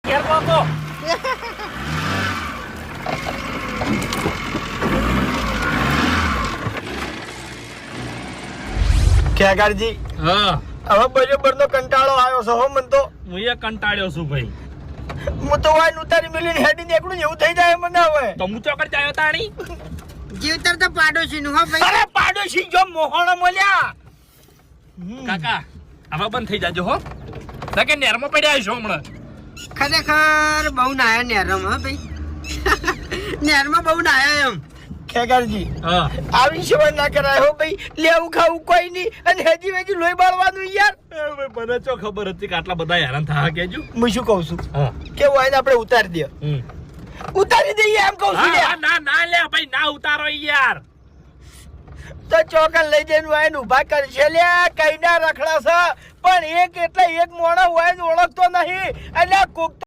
ઘેર પહોંચો. ખેગારજી હા હવે બરોબર નો કંટાળો આવ્યો છે હો મન તો. હું એ કંટાળ્યો છું ભાઈ. હું તો વાય ઉતારી મેલીને હેડીને એકલું એવું થઈ જાય મને હવે. તો હું ચોકડ જાયો તાણી. જીવતર તો પાડોશી નું હો ભાઈ. અરે પાડોશી જો મોહણો મળ્યા. કાકા હવે બંધ થઈ જાજો હો. કે નેરમાં પડ્યા છો હમણાં. ખરેખર બહુ નાયા નેરમાં હો ભાઈ. નેરમાં બહુ નાયા એમ. ખેગારજી હા આવી સેવા ના કરાય હો ભાઈ. લેવું ખાવું કોઈ નહીં અને હેજી વેજી લોહી બાળવાનું યાર. મને ચો ખબર હતી કે આટલા બધા હેરાન થા કેજો. હું શું કહું છું હા કે વાયને આપણે ઉતારી દે. ઉતારી દઈએ એમ કહું છું યાર. ના ના લે ભાઈ ના ઉતારો યાર. તો ચોકન લઈ જઈને વાયને ઊભા કરશે લ્યા. કઈ ના રખડા છે પણ એક એટલે એક મોણો વાયને ઓળખતો નહીં એટલે કોક